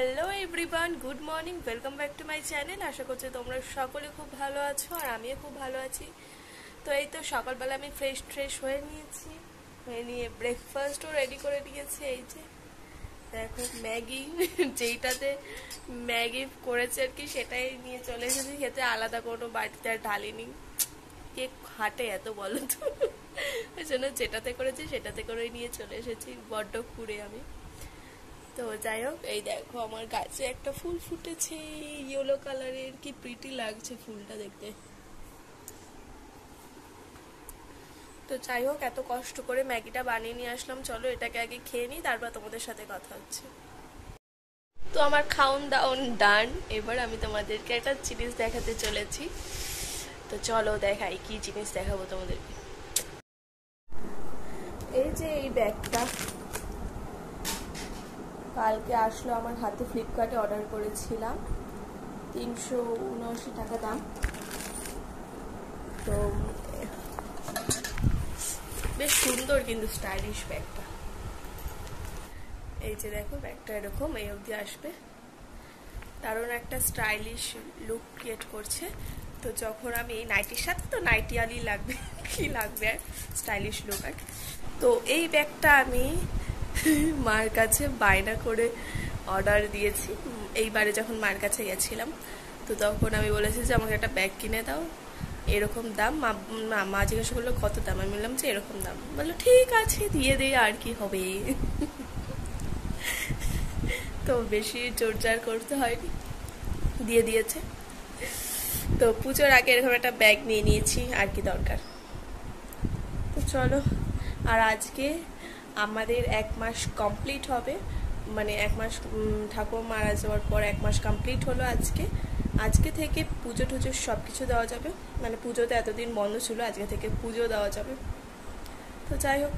Hello everyone, good morning, welcome back to my channel. আশা করছি তোমরা সকলে খুব ভালো আছো আর আমিও খুব ভালো আছি। তো এই তো সকালবেলা আমি ফ্রেশ হয়ে নিয়েছি, হয়ে নিয়ে ব্রেকফাস্টও রেডি করে নিয়েছি। এই যে দেখো ম্যাগি, যেইটাতে ম্যাগি করেছে আর কি সেটাই নিয়ে চলে এসেছি খেতে, আলাদা কোনো বাড়িতে আর ঢালিনি। কে হাটে এত বলো তো, ওই জন্য যেটাতে করেছি সেটাতে করে নিয়ে চলে এসেছি, বড্ড ঘুরে আমি। তো যাই হোক, এই দেখো আমার গাছে একটা ফুল ফুটেছে ইয়েলো কালারের, কি প্রিটি লাগছে ফুলটা দেখতে। তো যাই হোক, এত কষ্ট করে ম্যাগিটা বানিয়ে নিয়ে আসলাম, চলো এটাকে আগে খেয়ে নিই, তারপর তোমাদের সাথে কথা হচ্ছে। তো আমার খাউন দাউন ডান। এবার আমি তোমাদেরকে একটা জিনিস দেখাতে চলেছি। তো চলো দেখাই, কি জিনিস দেখাবো তোমাদেরকে। এই যে এই ব্যাগটা কালকে আসলো আমার হাতে, ফ্লিপকার্টে অর্ডার করেছিলাম, 379 টাকা দাম। তো বেশ সুন্দর কিন্তু স্টাইলিশ ব্যাগটা। এই যে দেখো ব্যাগটা এরকম এই অবধি আসবে, দারুণ একটা স্টাইলিশ লুক ক্রিয়েট করছে। তো যখন আমি এই নাইটির সাথে, তো নাইটি আলি লাগবে, কি লাগবে আর স্টাইলিশ লুক। আর তো এই ব্যাগটা আমি মার কাছে বায়না করে অর্ডার দিয়েছি এইবারে যখন মার কাছে গেছিলাম। তো তখন আমি বলেছি যে আমাকে একটা ব্যাগ কিনে দাও, এরকম দাম। মা জিজ্ঞাসা করলো কত দাম, আমি বললাম যে এরকম দাম। বললো ঠিক আছে দিয়ে দে, আর কি হবে। তো বেশি জোরজার করতে হয়নি, দিয়ে দিয়েছে। তো পুজোর আগে এরকম একটা ব্যাগ নিয়ে নিয়েছি, আর কি দরকার। তো চলো, আর আজকে আমাদের 1 মাস কমপ্লিট হবে, মানে 1 মাস ঠাকুর মারা যাওয়ার পর 1 মাস কমপ্লিট হলো আজকে। আজকে থেকে পুজো টুজো সব কিছু দেওয়া যাবে, মানে পুজোতে এতদিন বন্ধ ছিল, আজকে থেকে পুজো দেওয়া যাবে। তো যাই হোক,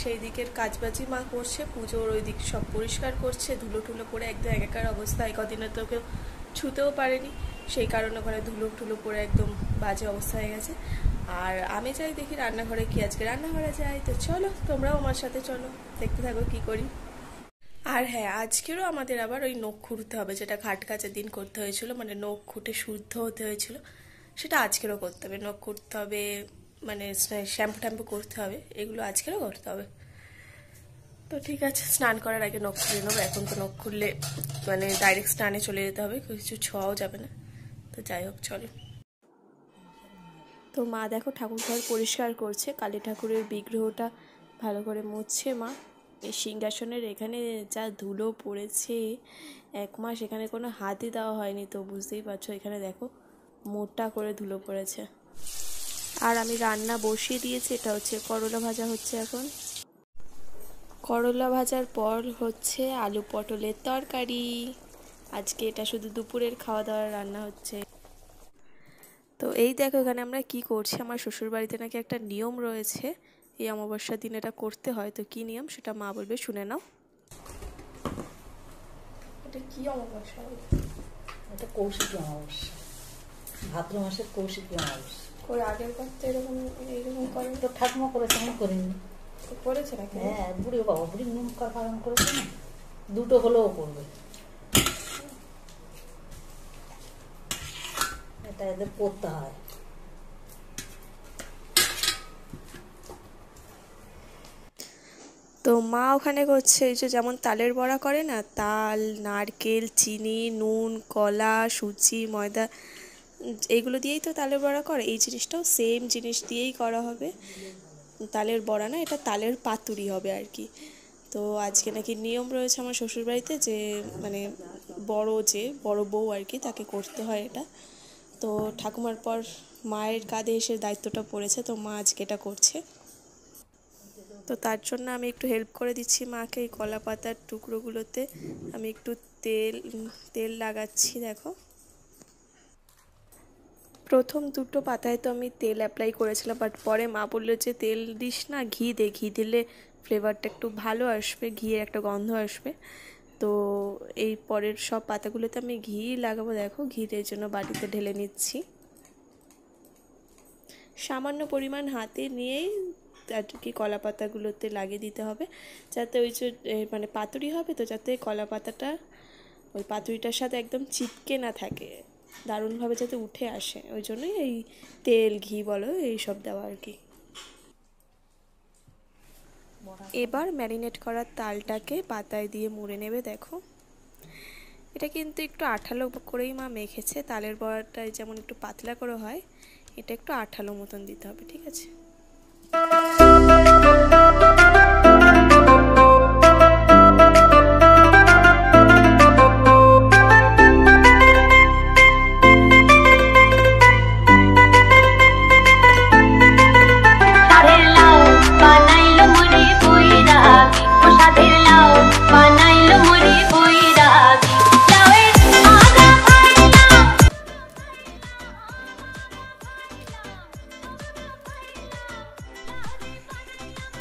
সেই দিকের কাজবাজি মা করছে, পুজোর ওই দিক সব পরিষ্কার করছে, ধুলো টুলো পরে একদম একাকার অবস্থা। এই কদিনে তো কেউ ছুতেও পারেনি, সেই কারণে ওখানে ধুলো টুলো পরে একদম বাজে অবস্থা হয়ে গেছে। আর আমি চাই দেখি রান্নাঘরে কি, আজকে রান্নাঘরে যাই। তো চলো তোমরাও আমার সাথে চলো, দেখতে থাকো কি করি। আর হ্যাঁ, আজকেরও আমাদের আবার ওই নখ খুঁড়তে হবে, যেটা ঘাট কাচার দিন করতে হয়েছিল, মানে নখ খুঁটে শুদ্ধ হতে হয়েছিল, সেটা আজকেরও করতে হবে। নখ খুঁড়তে হবে, মানে শ্যাম্পু ট্যাম্পু করতে হবে, এগুলো আজকেরও করতে হবে। তো ঠিক আছে, স্নান করার আগে নখ খুলে নেবো। এখন তো নখ খুললে মানে ডাইরেক্ট স্নানে চলে যেতে হবে, কিছু ছোঁয়াও যাবে না। তো যাই হোক চলো। তো মা দেখো ঠাকুর ঘর পরিষ্কার করছে, কালী ঠাকুরের বিগ্রহটা ভালো করে মুছছে মা। এই সিংহাসনের এখানে যা ধুলো পড়েছে, 1 মাস এখানে কোনো হাতই দেওয়া হয়নি, তো বুঝতেই পারছো এখানে দেখো মোটা করে ধুলো পড়েছে। আর আমি রান্না বসিয়ে দিয়েছি, এটা হচ্ছে করলা ভাজা হচ্ছে এখন। করলা ভাজার পর হচ্ছে আলু পটলের তরকারি। আজকে এটা শুধু দুপুরের খাওয়া দাওয়ার রান্না হচ্ছে। তো এই দেখো এখানে আমরা কি করছি, আমার শ্বশুর বাড়িতে নাকি একটা নিয়ম রয়েছে, এই অমাবস্যার দিন এটা করতে হয়। তো কি নিয়ম সেটা মা বলবে, শুনে নাও। এটা কি অমাবস্যা? এটা কৌশিকী অমাবস্যা, ভাদ্র মাসের কৌশিকী অমাবস্যা। ওর আগের বার তো এইরকম করেন তো ঠাকুমা করেছে, আমি করিনি। করেছে নাকি? হ্যাঁ, বুড়ি বাবা বুড়ি নিয়ম পালন করেছে না, দুটো হলেও করবে, এটা এদের করতে হয়। তো মা ওখানে করছে এই যে যেমন তালের বড়া করে না, তাল, নারকেল, চিনি, নুন, কলা, সুজি, ময়দা, এইগুলো দিয়েই তো তালের বড়া করে। এই জিনিসটাও সেম জিনিস দিয়েই করা হবে, তালের বড়া না, এটা তালের পাতুরি হবে আর কি। তো আজকে নাকি নিয়ম রয়েছে আমার শ্বশুরবাড়িতে যে মানে বড় বউ আর কি, তাকে করতে হয় এটা। তো ঠাকুমার পর মায়ের কাঁধে এসে দায়িত্বটা পড়েছে, তো মা আজকে এটা করছে। তো তার জন্য আমি একটু হেল্প করে দিচ্ছি মাকে। এই কলা পাতার টুকরোগুলোতে আমি একটু তেল লাগাচ্ছি। দেখো প্রথম দুটো পাতায় তো আমি তেল অ্যাপ্লাই করেছিলাম, বাট পরে মা বললো যে তেল দিস না, ঘি দে, ঘি দিলে ফ্লেভারটা একটু ভালো আসবে, ঘিয়ের একটা গন্ধ আসবে। তো এই পরের সব পাতাগুলোতে আমি ঘি লাগাবো। দেখো ঘির জন্য বাটিতে ঢেলে নিচ্ছি, সামান্য পরিমাণ হাতে নিয়েই আর কি কলা পাতাগুলোতে লাগিয়ে দিতে হবে, যাতে ওই যে মানে পাতুরি হবে, তো যাতে কলা পাতাটা ওই পাতুরিটার সাথে একদম চিপকে না থাকে, দারুণভাবে যাতে উঠে আসে, ওই জন্যই এই তেল ঘি বলো এইসব দেওয়া আর কি। এবার ম্যারিনেট করা তালটাকে পাতায় দিয়ে মুড়ে নেবে। দেখো এটা কিন্তু একটু আঠালো করেই মা মেখেছে, তালের বড়াটা যেমন একটু পাতলা করে হয়, এটা একটু আঠালো মতন দিতে হবে, ঠিক আছে।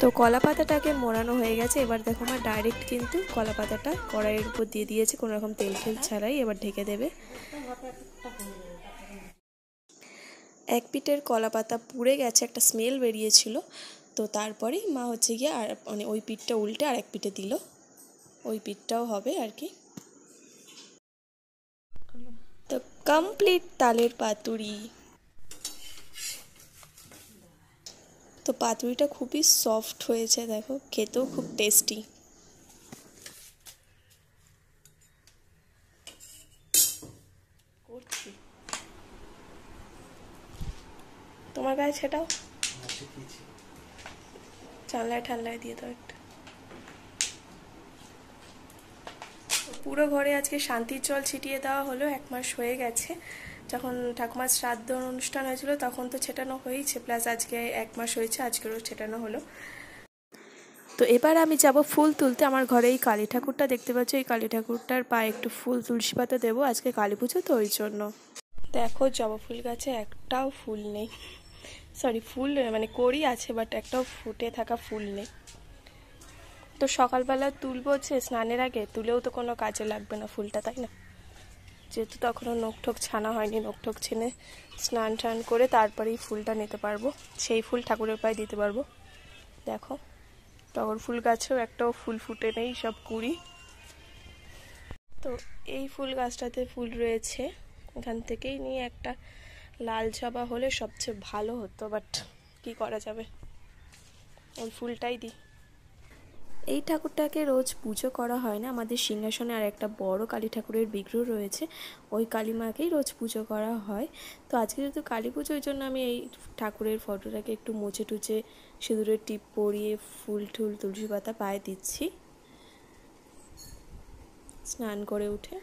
তো কলা পাতাটাকে মোড়ানো হয়ে গেছে। এবার দেখো আমার ডাইরেক্ট কিন্তু কলা পাতাটা কড়াইয়ের উপর দিয়ে দিয়েছে, কোনো রকম তেল ফেল ছাড়াই। এবার ঢেকে দেবে। এক পিঠের কলা পাতা পুড়ে গেছে, একটা স্মেল বেরিয়েছিল। তো তারপরেই মা হচ্ছে গিয়ে আর মানে ওই পিঠটা উল্টে আর এক পিঠে দিল, ওই পিঠটাও হবে আর কি। তো কমপ্লিট তালের পাতুরি। তো পাতুরিটা খুবই সফট হয়েছে, দেখো খেতেও খুব টেস্টি। করছি তোমার গায়ে সেটাও চাল্লায় ঠাল্লায় দিয়ে দাও একটা। পুরো ঘরে আজকে শান্তির জল ছিটিয়ে দেওয়া হলো। 1 মাস হয়ে গেছে, যখন ঠাকুমার শ্রাদ্ধ অনুষ্ঠান হয়েছিল তখন তো ছেটানো হয়েছে, প্লাস আজকে 1 মাস হয়েছে, আজকেরও ছেটানো হলো। তো এবার আমি যাব ফুল তুলতে। আমার ঘরে এই কালী ঠাকুরটা দেখতে পাচ্ছ, এই কালী ঠাকুরটার পায়ে একটু ফুল তুলসী পাতা দেবো, আজকে কালী পুজো তো ওই জন্য। দেখো জবা ফুল গাছে একটাও ফুল নেই, সরি ফুল মানে কড়ি আছে বাট একটাও ফুটে থাকা ফুল নেই। তো সকালবেলা তুলবো হচ্ছে স্নানের আগে, তুলেও তো কোনো কাজে লাগবে না ফুলটা, তাই না? যেহেতু তখনও নখ ঠোক ছানা হয়নি, নখ ঠোক ছেনে স্নান টান করে তারপরেই ফুলটা নিতে পারবো, সেই ফুল ঠাকুরের পায়ে দিতে পারবো। দেখো টগর ফুল গাছেও একটাও ফুল ফুটে নেই, সব কুড়ি। তো এই ফুল গাছটাতে ফুল রয়েছে, এখান থেকেই নিয়ে একটা লাল জবা হলে সবচেয়ে ভালো হতো, বাট কি করা যাবে, ওই ফুলটাই দিই। এই ঠাকুরটাকে রোজ পুজো করা হয় না, আমাদের সিংহাসনে আর একটা বড় কালী ঠাকুরের বিগ্রহ রয়েছে, ওই কালী মাকেই রোজ পুজো করা হয়। তো আজকে যেহেতু কালী পুজো, ওই জন্য আমি এই ঠাকুরের ফটোটাকে একটু মুছে টুচে সিঁদুরের টিপ পরিয়ে ফুল টুল তুলসী পাতা পায়ে দিচ্ছি স্নান করে উঠে।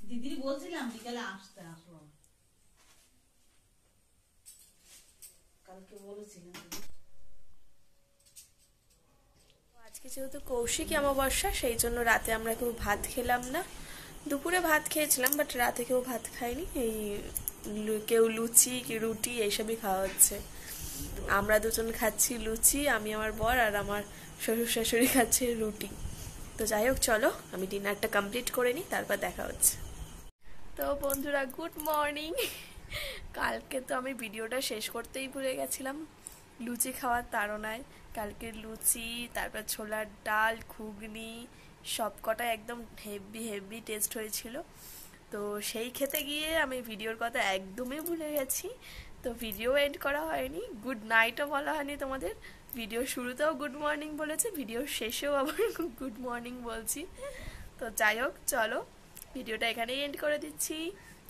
দিদি বলছিলাম বিকালে আসতে, আসলো কালকে বলেছিলাম। আজকে যেহেতু কৌশিকী অমাবস্যা, সেই জন্য রাতে আমরা কেউ ভাত খেলাম না। দুপুরে ভাত খেয়েছিলাম বাট রাতে কেউ ভাত খায়নি, এই কেউ লুচি কি রুটি এইসবই খাওয়া হচ্ছে। আমরা দুজন খাচ্ছি লুচি, আমি আমার বর, আর আমার শ্বশুর শাশুড়ি খাচ্ছে রুটি। তো যাই হোক চলো আমি ডিনারটা কমপ্লিট করে নিই, তারপর দেখা হচ্ছে। তো বন্ধুরা গুড মর্নিং। কালকে তো আমি ভিডিওটা শেষ করতেই ভুলে গেছিলাম লুচি খাওয়ার তাড়নায়। কালকে লুচি, তারপর ছোলার ডাল, ঘুগনি সব কটা একদম হেভি হেভি টেস্ট হয়েছিল। তো সেই খেতে গিয়ে আমি ভিডিওর কথা একদমই ভুলে গেছি, তো ভিডিও এন্ড করা হয়নি, গুড নাইটও বলা হয়নি তোমাদের। ভিডিও শুরুতেও গুড মর্নিং বলেছি, ভিডিও শেষেও আবার গুড মর্নিং বলছি। তো যাই হোক, চলো ভিডিওটা এখানেই এন্ড করে দিচ্ছি।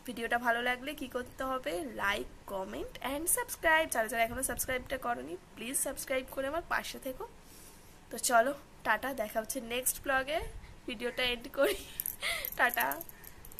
ভিডিওটা ভালো লাগলে কি করতে হবে, লাইক, কমেন্ট অ্যান্ড সাবস্ক্রাইব। যারা যারা এখনো সাবস্ক্রাইবটা করনি প্লিজ সাবস্ক্রাইব করে আমার পাশে থেকো। তো চলো টাটা, দেখা হচ্ছে নেক্সট ব্লগে। ভিডিওটা এন্ড করি, টাটা।